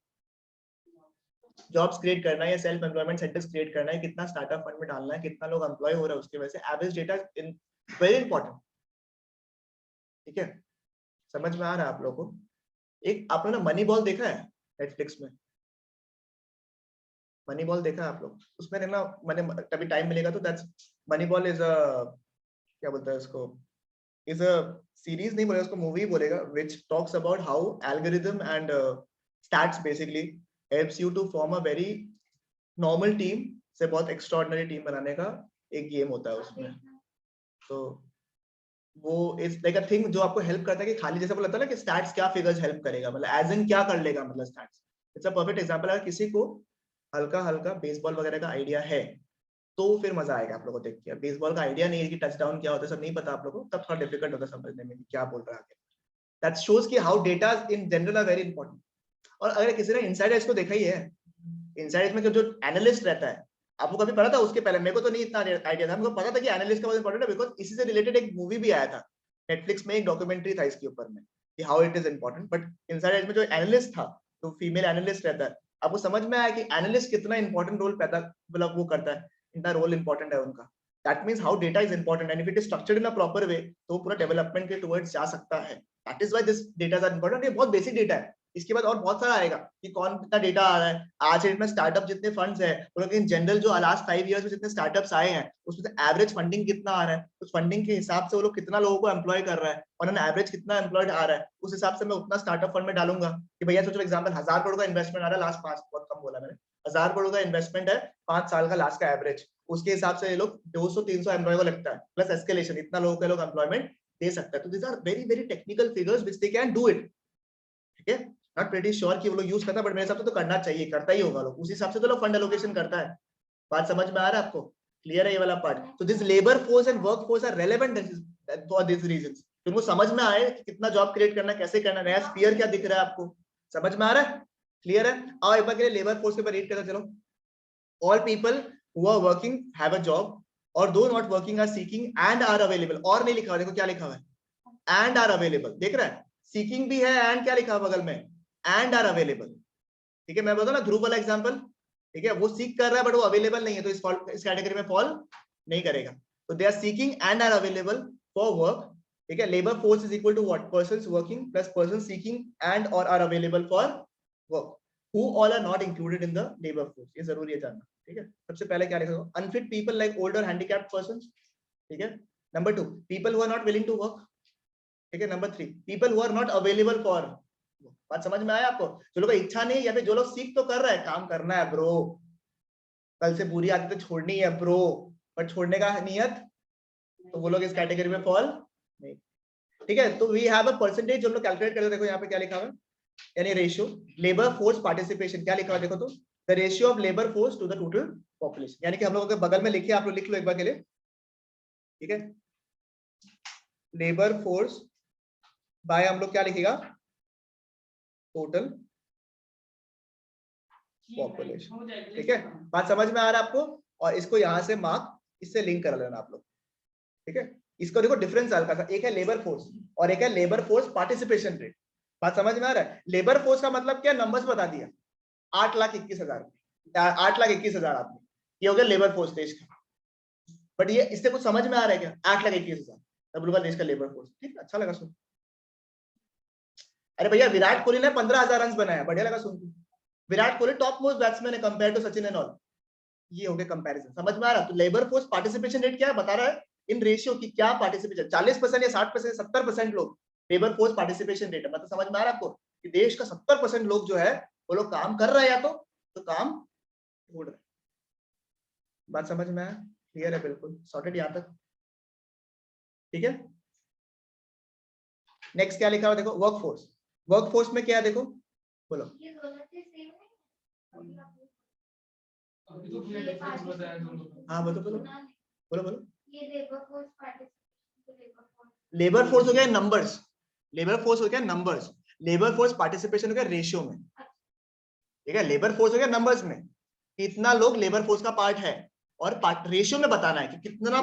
A: जॉब्स क्रिएट करना है या सेल्फ एम्प्लॉयमेंट सेंटर्स क्रिएट करना है, कितना स्टार्टअप फंड में डालना है, कितना लोग एम्प्लॉय हो रहा है, उसकी वजह से average data in very important. ठीक है, समझ में आ रहा है आप लोगों को? एक आपने ना मनी बॉल देखा है नेटफ्लिक्स में? मनी बॉल देखा है आप लोग? उसमें देखना, मैंने कभी टाइम मिलेगा तो that's money ball is a, क्या बोलते हैं इसको, इज अ सीरीज नहीं बोलेगा उसको, मूवी बोलेगा, which talks about how algorithm and stats basically helps you to form a very normal team से बहुत extraordinary टीम बनाने का एक गेम होता है उसमें। तो वो इज लाइक अ थिंग जो आपको हेल्प करता है कि खाली जैसे बोला था ना कि स्टैट्स क्या फिगर्स हेल्प करेगा, मतलब एज इन क्या कर लेगा, मतलब stats. It's a perfect example. अगर किसी को हल्का हल्का बेसबॉल वगैरह का आइडिया है तो फिर मजा आएगा आप लोगों को देख के। बेसबॉल का आइडिया नहीं है कि टचडाउन क्या होता है, सब नहीं पता आप लोगों को, तब थोड़ा डिफिकल्ट होता है समझने में कि क्या बोल रहा है। दैट शोज कि how data in general R very important. और अगर किसी ने इनसाइड एज को देखा ही है, इनसाइड एज में जो एनालिस्ट रहता है, आपको कभी पता था? उसके पहले मेरे को तो नहीं इतना आइडिया था, हमको पता था कि एनालिस्ट का बहुत इंपॉर्टेंट है, बिकॉज इसी से रिलेटेड एक मूवी भी आया था नेटफ्लिक्स में, एक डॉक्यूमेंट्री था इसके ऊपर में कि how it is important. But inside edge में जो एनालिस्ट था, तो फीमेल एनालिस्ट रहता है, आपको समझ में आया कि एनालिस्ट कितना इंपॉर्टेंट रोल पैदा मतलब वो करता है, इतना रोल इंपॉर्टेंट है उनका। That means how data is important and if it is structured in a proper way तो पूरा डेवलपमेंट के टुवर्ड्स जा सकता है। That is why this data are important. ये बहुत बेसिक डेटा है, इसके बाद और बहुत सारा आएगा कि कौन कितना डेटा आ रहा है। आज डेट में स्टार्टअप जितने फंड्स है, इन जनरल जो लास्ट 5 इयर्स में जितने स्टार्टअप्स आए हैं उसमें से एवरेज फंडिंग कितना आ रहा है, उस फंडिंग के हिसाब से वो लोग कितना लोगों को एम्प्लॉय कर रहा है और ऑन एवरेज कितना एम्प्लॉयड आ रहा है, उस हिसाब से मैं उतना स्टार्टअप फंड में डालूंगा। कि भैया सोचो एग्जाम्पल 1000 करोड़ का इन्वेस्टमेंट आ रहा है लास्ट 5, बहुत कम बोला मैंने, 1000 करोड़ का इन्वेस्टमेंट है 5 साल का लास्ट का एवरेज, उसके हिसाब से ये लोग 200-300 एम्प्लॉय को लगता है प्लस एस्केलेशन, इतना लोगों के लोग एम्प्लॉयमेंट दे सकता है। तो this are very very technical figures which they can do it. ठीक है, नॉट प्रीटी श्योर कि वो लोग यूज करता है, बट मेरे हिसाब से तो करना चाहिए, करता ही होगा लोग, उस हिसाब से तो लोग फंड एलोकेशन करता है। बात समझ में आ रहा है आपको? क्लियर है ये वाला पार्ट? तो this labour force and work force are relevant for this reasons. तुमको समझ में आए कि कितना जॉब क्रिएट करना, कैसे करना, नया स्पीयर क्या दिख रहा है आपको, समझ में आ रहा है? क्लियर है? आओ एक बार के लिए लेबर फोर्स के ऊपर रीड करते चलो। All people who are working have a job और those not working are seeking and are available. और नहीं लिखा हुआ, देखो क्या लिखा हुआ है, एंड आर अवेलेबल, देख रहा है? सीकिंग भी है एंड क्या लिखा बगल में, एंड आर अवेलेबल। ठीक है, मैं बोलता ना ध्रुव वाला एग्जांपल, ठीक है, वो सीक कर रहा है बट वो अवेलेबल नहीं है, तो इस कैटेगरी में फॉल नहीं करेगा। तो they are seeking and are available for work. ठीक है, labour force is equal to what, persons working plus person seeking and और are available for work, who all are not included in the labour force. ये जरूरी है जानना। ठीक है, सबसे पहले क्या लिखा होगा, अनफिट पीपल लाइक ओल्ड और हैंडीकैप्ड पर्संस। ठीक है, number 2 people who are not willing to work. ठीक है, number 3 people who are not available for. बात समझ में आया आपको? जो लोग का इच्छा नहीं या फिर जो लोग सीख तो कर रहा है, काम करना है ब्रो, कल से बुरी आदतें छोड़नी है ब्रो, पर छोड़ने का नियत, तो वो लोग इस कैटेगरी में फॉल नहीं। ठीक है, तो वी हैव अ परसेंटेज जो हम लोग कैलकुलेट करते हैं, देखो यहाँ पे क्या लिखा हुआ है, यानी रेशियो लेबर फोर्स पार्टिसिपेशन, क्या लिखा हुआ है देखो तो, the ratio of labour force to the total population, यानी कि हम लोगों के बगल में लिखे, आप लोग लिख लो एक बार के लिए। ठीक है, लेबर फोर्स बाय हम लोग क्या लिखेगा, टोटल पॉपुलेशन। ठीक है, बात समझ में आ रहा है आपको? और इसको यहां से मार्क इससे लिंक कर लेना आप लोग। ठीक है, इसको देखो डिफरेंस हल्का सा, एक है लेबर फोर्स और एक है लेबर फोर्स पार्टिसिपेशन रेट। बात समझ में आ रहा है? लेबर फोर्स का मतलब क्या, नंबर्स बता दिया, 8,21,000, 8,21,000 आदमी, ये हो गया लेबर फोर्स देश का। बट ये इससे कुछ समझ में आ रहा है क्या, 8,21,000 बोलूंगा देश का लेबर फोर्स। ठीक है, अच्छा लगा सुन। अरे भैया विराट कोहली ने 15,000 रन बनाया, बढ़िया लगा सुन के। Virat Kohli top most batsman है compare to Sachin and all. ये हो गया कंपैरिजन, समझ में आ रहा? तो लेबर फोर्स पार्टिसिपेशन रेट क्या है बता रहा है, इन रेशियो की क्या पार्टिसिपेशन, 40% या 60% 70% लोग लेबर फोर्स पार्टिसिपेशन रेट है, मतलब समझ में आ रहा है आपको कि देश का 70% लोग जो है वो लोग काम कर रहे हैं या तो काम ढूंढ रहे हैं। बात समझ में आया? क्लियर है? बिल्कुल सॉर्टेड यहाँ तक, ठीक है। नेक्स्ट क्या लिखा हुआ देखो, वर्कफोर्स। वर्कफोर्स में क्या है देखो, बोलो। हाँ बोलो बोलो बोलो बोलो। लेबर फोर्स हो गया नंबर्स, लेबर फोर्स हो गया नंबर्स, लेबर फोर्स पार्टिसिपेशन हो गया रेशियो में, ठीक है। लेबर फोर्स हो गया नंबर्स में, कितना लोग लेबर फोर्स का पार्ट है, और रेशियो में बताना है कि कितना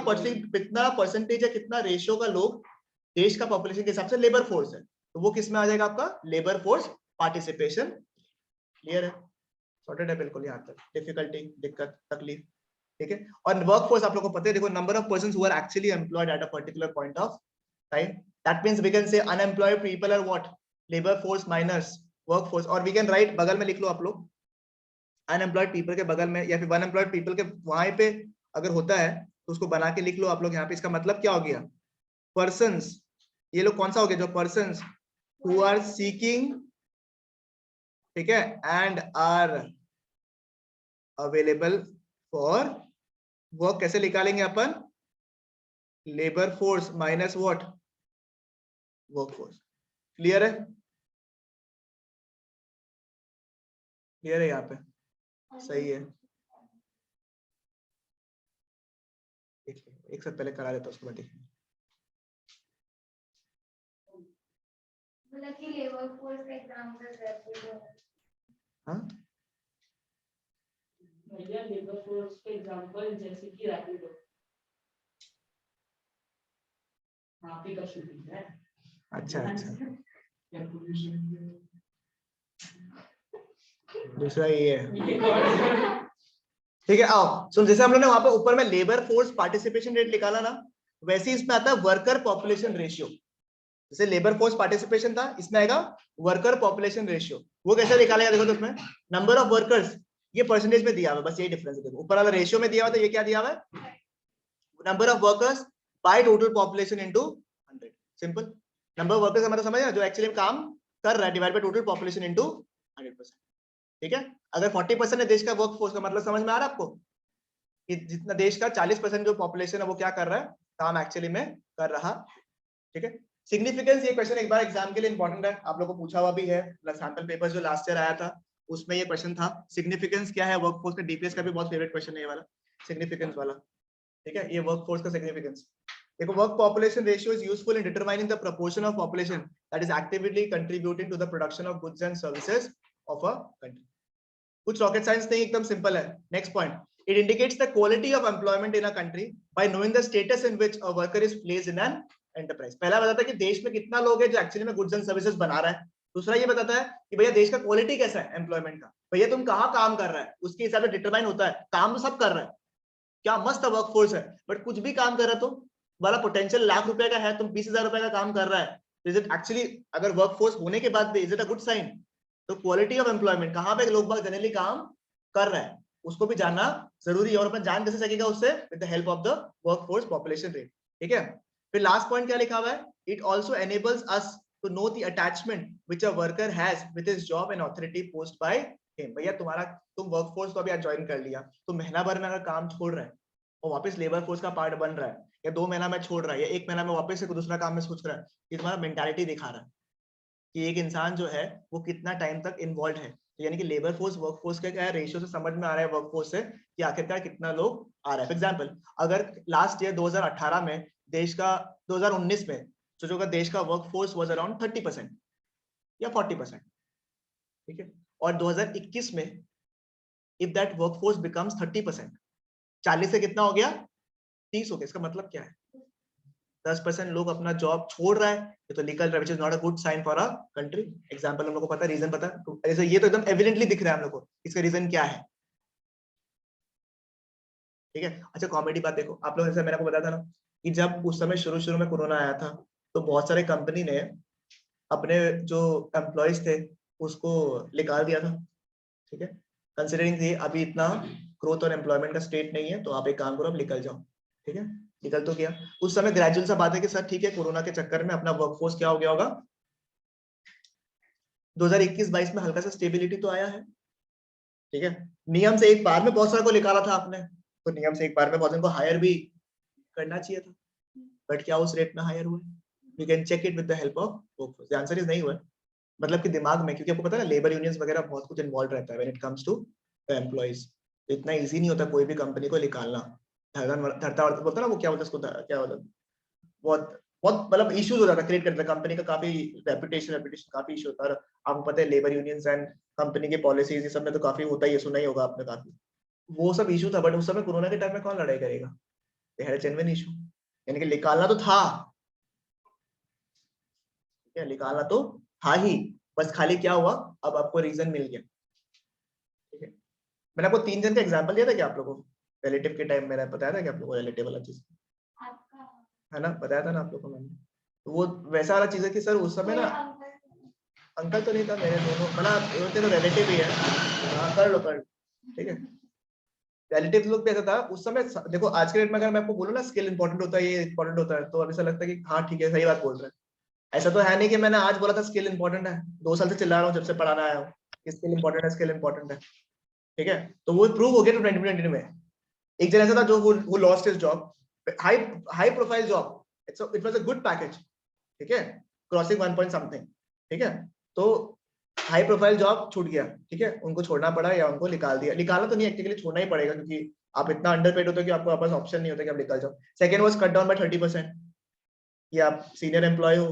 A: परसेंटेज है, कितना रेशियो का लोग देश का पॉपुलेशन के हिसाब से लेबर फोर्स है, तो वो किस में आ जाएगा आपका, लेबर फोर्स पार्टिसिपेशन। क्लियर है? सॉर्टेड है बिल्कुल यहाँ तक, डिफिकल्टी, दिक्कत, तकलीफ, ठीक है। और वर्क फोर्स आप लोगों को पता है, देखो number of persons who are actually employed at a particular point of time, that means we can say unemployed people are what, labour force minus work force, और वी कैन राइट, बगल में लिख लो आप लोग, अनएम्प्लॉयड पीपल के बगल में, या फिर वन एम्प्लॉयड पीपल के वहां पे अगर होता है तो उसको बना के लिख लो आप लोग यहाँ पे। इसका मतलब क्या हो गया, पर्सन्स, ये लोग कौन सा हो गया, जो पर्सन्स हु आर सीकिंग, ठीक है, and are available for work, कैसे निकालेंगे अपन, labour force minus what, work force. Clear है? क्लियर है यहाँ पे? सही है, एक साथ पहले करा लेता उसके बाद देखिए। लेबर फोर्स का एग्जांपल, हाँ भैया, लेबर फोर्स के एग्जांपल जैसे कि रैपिडो, हाँ पिक अप शिपिंग है। अच्छा अच्छा, दूसरा ये है, ठीक है। आओ सुन, जैसे हम लोग ने वहां पे ऊपर में लेबर फोर्स पार्टिसिपेशन रेट निकाला ना, वैसे ही इसमें आता है वर्कर पॉपुलेशन रेशियो। जैसे लेबर फोर्स पार्टिसिपेशन था, इसमें आएगा वर्कर पॉपुलेशन रेशियो। वो कैसे निकालेगा देखो, तो उसमें नंबर ऑफ वर्कर्स, ये परसेंटेज में दिया हुआ है, बस यही डिफरेंस है। देखो ऊपर वाला रेशियो में दिया हुआ था, ये क्या दिया हुआ है, number of workers by total population into 100। Simple, number of workers का मतलब समझ, जो एक्चुअली काम कर रहा है, divide by total population into 100%, ठीक है। अगर 40% है देश का वर्क फोर्स का, मतलब समझ में आ रहा है आपको कि जितना देश का 40% जो पॉपुलेशन है वो क्या कर रहा है, काम एक्चुअली में कर रहा, ठीक है। सिग्निफिकेंस, ये क्वेश्चन एक बार एग्जाम के लिए इंपॉर्टेंट है, आप लोगों को पूछा हुआ भी है, सैंपल पेपर जो लास्ट ईयर आया था उसमें ये क्वेश्चन था, सिग्निफिकेंस क्या है वर्कफोर्स का। डीपीएस का भी बहुत फेवरेट क्वेश्चन है ये वाला, सिग्निफिकेंस वाला, ठीक है। ये वर्कफोर्स का सिग्निफिकेंस देखो, work population ratio is useful in determining the proportion of population that is actively contributing to the production of goods and services of a country. कुछ रॉकेट साइंस नहीं, एकदम सिंपल है। Next point, it indicates the quality of employment in a country by knowing the status in which a worker is placed in an enterprise। पहला बताता है कि देश में कितना लोग है जो एक्चुअली में गुड्स एंड सर्विसेज बना रहा है। दूसरा ये बताता है कि भैया देश का क्वालिटी कैसा है एम्प्लॉयमेंट का, भैया तुम कहाँ काम कर रहा है उसके हिसाब से डिटरमाइन होता है। काम तो सब कर रहा है, क्या मस्त वर्कफोर्स है, बट कुछ भी काम कर रहा है तो वाला पोटेंशियल लाख रुपए का है, तुम 20,000 रुपए का काम कर रहा है, इज इट एक्चुअली, अगर वर्कफोर्स होने के बाद भी is it a good sign? तो क्वालिटी ऑफ एम्प्लॉयमेंट, कहाँ पे लोग बाग जनरली काम कर रहे हैं, उसको भी जानना जरूरी है। और अपन जान कैसे सकेगा उससे, with the help of the workforce population rate, ठीक है। फिर लास्ट पॉइंट क्या लिखा हुआ है, it also enables us to know the attachment which a worker has with his job and authority post by him. भैया तुम्हारा, तुम वर्कफोर्स को अभी आज ज्वाइन कर लिया, तो महीना भर में अगर काम छोड़ रहे हैं और वापस लेबर फोर्स का पार्ट बन रहा है, या 2 महीना में छोड़ रहा है, या 1 महीना में वापस से दूसरा काम में सोच रहा है, ये तुम्हारा मेंटालिटी दिखा रहा है कि एक इंसान जो है वो कितना टाइम तक इन्वॉल्व है। तो यानी कि लेबर फोर्स वर्कफोर्स का क्या है रेशियो से समझ में आ रहा है वर्कफोर्स से कि आखिरकार कितना लोग आ रहा है। फॉर एग्जांपल, अगर लास्ट ईयर 2018 में देश का, 2019 में सोचो देश का वर्कफोर्स वाज अराउंड 30% या 40%, ठीक है, और 2021 में इफ दैट वर्कफोर्स बिकम्स 30%, 40 से कितना हो गया, 30 हो गया। इसका मतलब क्या है, 10% लोग अपना जॉब छोड़ रहा है, ये तो निकल रहा है, which is not a good sign for a country। Example हम लोग को पता है, रीजन पता है, ऐसे ये तो एकदम एविडेंटली दिख रहा है हम लोग को, इसका रीजन क्या है, ठीक है। अच्छा कॉमेडी बात देखो, आप लोग जैसे मैंने आपको बताया था ना कि जब उस समय शुरू में कोरोना आया था, तो बहुत सारे कंपनी ने अपने जो एम्प्लॉयज थे उसको निकाल दिया था, ठीक है। कंसिडरिंग थी अभी इतना ग्रोथ और एम्प्लॉयमेंट का स्टेट नहीं है, तो आप एक काम करो, आप निकल जाओ, ठीक है। निकल तो गया उस समय, ग्रेजुअल सा बात है कि सर ठीक है, कोरोना के चक्कर में अपना वर्कफोर्स क्या हो गया होगा, 2021-22 में हल्का सा स्टेबिलिटी तो आया है, ठीक है। नियम से एक बार में बहुत सारे को निकाला था आपने, तो नियम से एक बार में बहुत इनको हायर भी करना चाहिए था, बट क्या उस रेट में हायर हुआ? You can check it with the help of workforce. The answer is नहीं हुआ, मतलब कि दिमाग में, क्योंकि आपको पता है ना लेबर यूनियंस वगैरह बहुत कुछ इन्वॉल्व रहता है when it comes to the employees. इतना इजी नहीं होता कोई भी कंपनी को निकालना। धरता बोलता ना, वो क्या बोलते हैं उसको, क्या बोलते हैं, बहुत बहुत मतलब इश्यूज हो जाता है, क्रिएट करता है कंपनी का, काफी रेपुटेशन काफी इशू होता है। आपको पता है लेबर यूनियंस एंड कंपनी की पॉलिसीज ये सब में तो काफी होता ही है, सुना ही होगा आपने काफी, वो सब इशू था। बट उस समय कोरोना के टाइम में कौन लड़ाई करेगा? They had a genuine issue, यानी कि निकालना तो था, ठीक है, निकालना तो था ही, बस खाली क्या हुआ, अब आपको रीजन मिल गया, ठीक है। मैंने आपको 3 जन का एग्जांपल दिया था क्या आप लोगों को? रिलेटिव के टाइम मैंने बताया था कि आप लोगों को रिलेटिव वाला चीज, है ना, बताया था ना आप लोगों को मैंने। तो वो वैसा वाला चीज है कि सर उस समय ना, अंकल तो नहीं था मेरे, दोनों मतलब होते तो रिलेटिव ही है। हाँ कर लो, ठीक है। रिलेटिव लोग भी ऐसा था उस समय। देखो आज के डेट में अगर मैं आपको बोलूँ ना स्किल इंपॉर्टेंट होता है, ये इंपॉर्टेंट होता है, तो अब ऐसा लगता है कि हाँ ठीक है, सही बात बोल रहे हैं। ऐसा तो है नहीं कि मैंने आज बोला था स्किल इंपॉर्टेंट है, 2 साल से चिल्ला रहा हूँ जब से पढ़ाना आया हूँ कि स्किल इंपॉर्टेंट है, स्किल इंपॉर्टेंट है, ठीक है। तो वो प्रूव हो गया 2020 में। एक जन ऐसा था जो who lost his job, high profile job, it was a good package, ठीक है, क्रॉसिंग 1 point something, ठीक है। तो हाई प्रोफाइल जॉब छूट गया, ठीक है, उनको छोड़ना पड़ा या उनको निकाल दिया। निकाला तो नहीं, एक्टिकली छोड़ना ही पड़ेगा, क्योंकि आप इतना अंडरपेड होते हो कि आपको वापस ऑप्शन नहीं होता कि आप निकल जाओ। Second was cut down by 30%, कि आप सीनियर एम्प्लॉय हो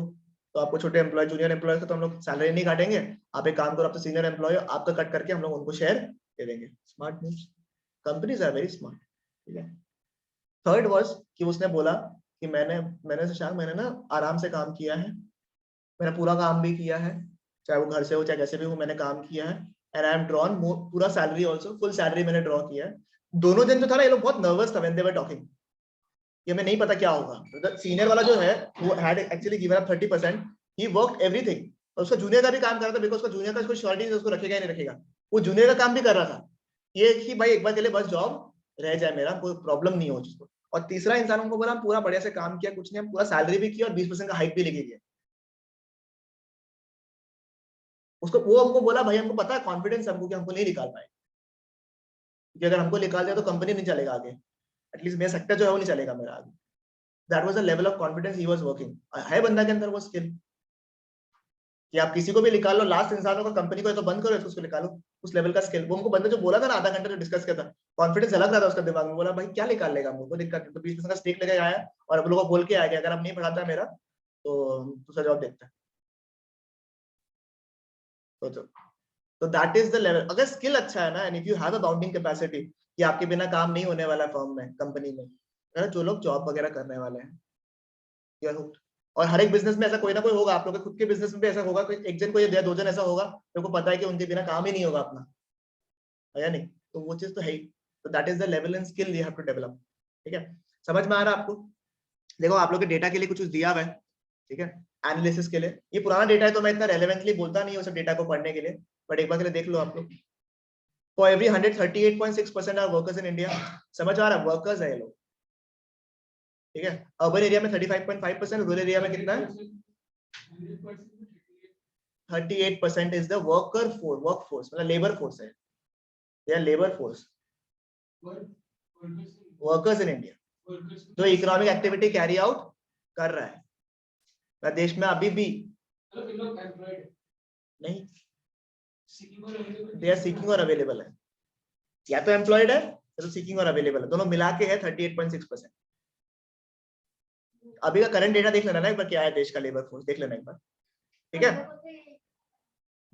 A: तो आपको छोटे एम्प्लॉय, जूनियर एम्प्लॉय को तो हम लोग सैलरी नहीं काटेंगे, आप एक काम करो, आप तो सीनियर एम्प्लॉय हो, आपका कट करके हम लोग उनको शेयर दे देंगे। Smart moves, companies are very smart, ठीक है। थर्ड वाज कि उसने बोला कि मैंने शशांक, मैंने ना आराम से काम किया है, मैंने पूरा काम भी किया है, चाहे वो घर से हो चाहे जैसे भी हो, मैंने काम किया है, एंड आई एम ड्रॉन पूरा सैलरी आल्सो, फुल सैलरी मैंने ड्रॉ किया है। दोनों जन जो था ना, ये लोग बहुत नर्वस था व्हेन दे वर टॉकिंग, ये हमें नहीं पता क्या होगा। सीनियर वाला जो है वो had actually given up 30%, he worked everything, और उसका जूनियर का भी काम कर रहा था, बिकॉज़ उसका जूनियर का कोई श्योरिटी नहीं, उसको रखेगा ही नहीं रखेगा, वो जूनियर का काम भी कर रहा था, ये कि भाई एक बार के लिए बस जॉब रह जाए मेरा, कोई प्रॉब्लम नहीं हो जिसको। और तीसरा इंसान हमको बोला, हम पूरा बढ़िया से काम किया, कुछ नहीं, हम पूरा सैलरी भी किया और 20% का हाइक भी लेके गए। उसको वो हमको बोला भाई हमको पता है, कॉन्फिडेंस हमको कि हमको नहीं निकाल पाए, क्योंकि अगर हमको निकाल दिया तो कंपनी नहीं चलेगा आगे, एटलीस्ट मेरा सेक्टर जो है वो नहीं चलेगा मेरा आगे। That was the level of confidence he was working, है बंदा के अंदर वो स्किल कि आप किसी को भी निकाल लो, लास्ट इंसान होगा कंपनी को, तो बंद करो उसको निकालो, उस लेवल का स्किल। वो हमको बंदा जो बोला था ना, आधा घंटा जो डिस्कस किया था, कॉन्फिडेंस अलग रहा था उसका दिमाग में, बोला भाई क्या निकाल लेगा हमको, कोई दिक्कत नहीं, तो 20% का स्टेक लेके आया और अब लोगों को बोल के आया कि अगर आप नहीं बढ़ाता मेरा तो दूसरा जॉब देखता है। तो दैट इज द लेवल। अगर स्किल अच्छा है ना, and if you have a bounding capacity, कि आपके बिना काम नहीं होने वाला फर्म में, कंपनी में, जो लोग जॉब वगैरह करने वाले हैं, यू आर हुक्ड। और हर एक बिजनेस में ऐसा कोई ना कोई होगा, आप लोगों के खुद के बिजनेस में भी ऐसा होगा, कोई एक जन को या 2 जन ऐसा होगा जो को पता है कि उनके बिना काम ही नहीं होगा अपना, है या नहीं? तो वो चीज तो है ही। तो that is the level and skill you have to develop, ठीक है। समझ में आ रहा है आपको? देखो आप लोग के डेटा के लिए कुछ दिया हुआ है, ठीक है, एनालिसिस के लिए। ये पुराना डेटा है तो मैं इतना रेलेवेंटली बोलता नहीं हूँ सब डेटा को पढ़ने के लिए, बट एक बार के लिए देख लो आप लोग। For every 138.6% are workers in India, समझ आ रहा है, वर्कर्स है ये लोग, ठीक है। अर्बन एरिया में 35.5%, रूरल एरिया में कितना है? 38% इज द वर्क फोर्स, मतलब लेबर फोर्स है, या labour force, workers in India जो इकोनॉमिक एक्टिविटी कैरी आउट कर रहा है देश में अभी भी नहीं, दे आर सीकिंग और अवेलेबल है, या तो एम्प्लॉयड है या तो सीकिंग और अवेलेबल है, दोनों मिला के है 38.6%। अभी का करंट डेटा देख लेना ना एक बार, क्या है देश का लेबर फोर्स, देख लेना एक बार, ठीक है।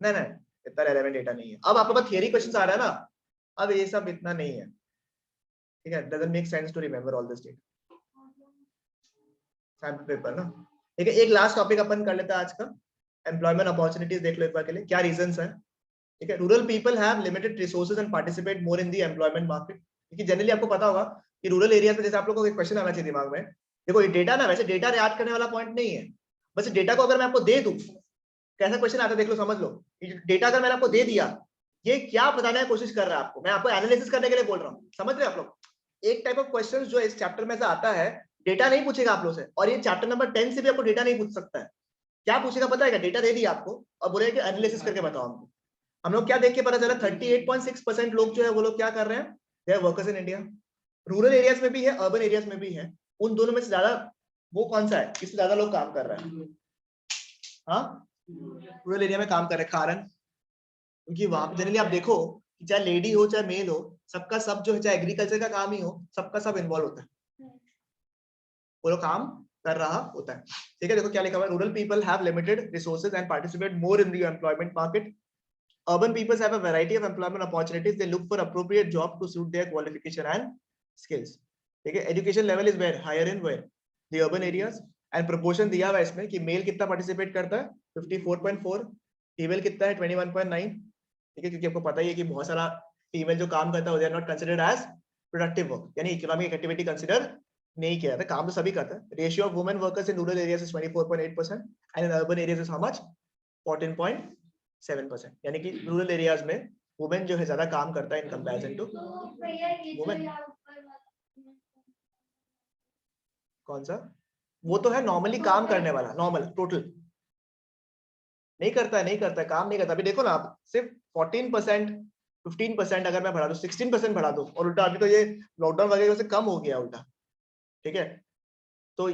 A: नहीं नहीं, इतना रेलेवेंट डेटा नहीं है। अब आप लोग का थियरी क्वेश्चन आ रहा है ना, अब ये सब इतना नहीं है, ठीक है, doesn't make sense to remember all this data, sample paper ना, ठीक है। एक लास्ट टॉपिक अपन कर लेते हैं आज का, एम्प्लॉयमेंट अपॉर्चुनिटीज देख लो एक बार के लिए, क्या रीजंस है, ठीक है। Rural people have limited resources and participate more in the employment market, क्योंकि जनरली आपको पता होगा कि रूरल एरिया में, जैसे आप लोगों को एक क्वेश्चन आना चाहिए दिमाग में, देखो ये डेटा ना वैसे डेटा याद करने वाला पॉइंट नहीं है, बस डेटा को अगर मैं आपको दे दूं, कैसा क्वेश्चन आता है देख लो, समझ लो। डेटा अगर मैंने आपको दे दिया, ये क्या बताने की कोशिश कर रहा है आपको, मैं आपको एनालिसिस करने के लिए बोल रहा हूँ, समझ रहे हैं आप लोग। एक टाइप ऑफ क्वेश्चन जो इस चैप्टर में से आता है, डेटा नहीं पूछेगा आप लोग से, और ये चैप्टर नंबर 10 से भी आपको डेटा नहीं पूछ सकता है। क्या पूछेगा पता है क्या? डेटा दे दिया आपको और बोलेगा कि एनालिसिस करके बताओ हमको। हम लोग क्या देख के पता चला, 38.6% लोग जो है वो लोग क्या कर रहे हैं, they are workers in India, rural areas में भी है, अर्बन एरियाज में भी है। उन दोनों में से ज्यादा वो कौन सा है, इससे ज्यादा लोग काम कर रहे हैं? हाँ, रूरल एरिया में काम कर रहे हैं। कारण क्योंकि वहां पे जनरली आप देखो कि चाहे लेडी हो चाहे मेल हो, सबका सब जो है, चाहे एग्रीकल्चर का काम ही हो, सबका सब इन्वॉल्व होता है, वो लोग काम कर रहा होता है। ठीक है, देखो क्या लिखा हुआ है, rural people have limited resources and participate more in the employment market. Urban people have a variety of employment opportunities. They look for appropriate job to suit their qualification and skills. ठीक है, education level is where higher in where the urban areas, and proportion दिया हुआ है इसमें कि mail कितना participate करता है 54.4, फीमेल कितना है 21.9. ठीक है, क्योंकि आपको पता ही है कि बहुत सारा फीमेल जो काम करता है they are not considered as productive work, यानी इकोनॉमिक एक्टिविटी कंसिडर नहीं किया जाता, काम तो सभी करता है. Ratio of women workers in rural areas is 24.8% and in urban areas is how much 14.7%. यानी कि रूरल एरियाज में वुमेन जो है ज्यादा काम करता है इन कंपैरिजन टू वुमेन. कौन सा? वो तो है नॉर्मली काम करने वाला, नॉर्मल टोटल नहीं करता है, नहीं करता है, काम नहीं करता. अभी देखो ना, आप सिर्फ 14%, 15% अगर मैं बढ़ा दूं, 16% बढ़ा दूं, और उल्टा अभी तो ये लॉकडाउन वगैरह से कम हो गया उल्टा. ठीक है, तो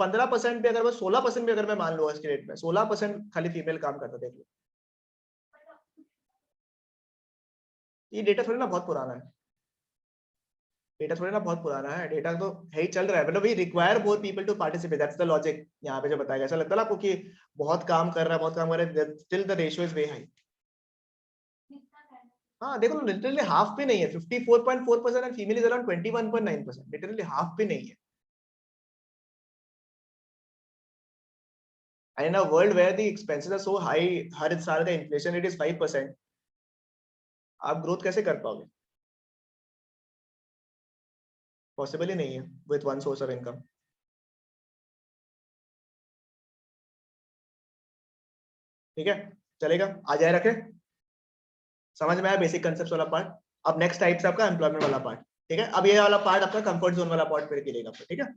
A: 15% पे अगर मैं 16% भी अगर मैं मान लूँ इसके रेट में, 16% खाली फीमेल काम करता, देख लो. ये डेटा थोड़ी ना बहुत पुराना है, डेटा थोड़ी ना बहुत पुराना है, डेटा तो है ही, चल रहा है. मतलब we require more people to participate, that's the logic यहाँ पे जो बताया गया. ऐसा लगता है आपको कि बहुत काम कर रहा है, बहुत काम कर रहा है, still the ratio is way high. हाँ देखो, लिटरली हाफ भी नहीं है, 54.4% and female is around 21.9%, literally half भी नहीं है. And in a world where the expenses are so high, हर साल का inflation rate is 5%, आप ग्रोथ कैसे कर पाओगे? पॉसिबल ही नहीं है with one source of income. ठीक है, चलेगा, आ जाए रखे, समझ में आया बेसिक कंसेप्ट वाला पार्ट. अब नेक्स्ट टाइप से आपका एम्प्लॉयमेंट वाला पार्ट. ठीक है, अब ये वाला पार्ट आपका कंफर्ट जोन वाला पार्ट पे चलेगा. ठीक है.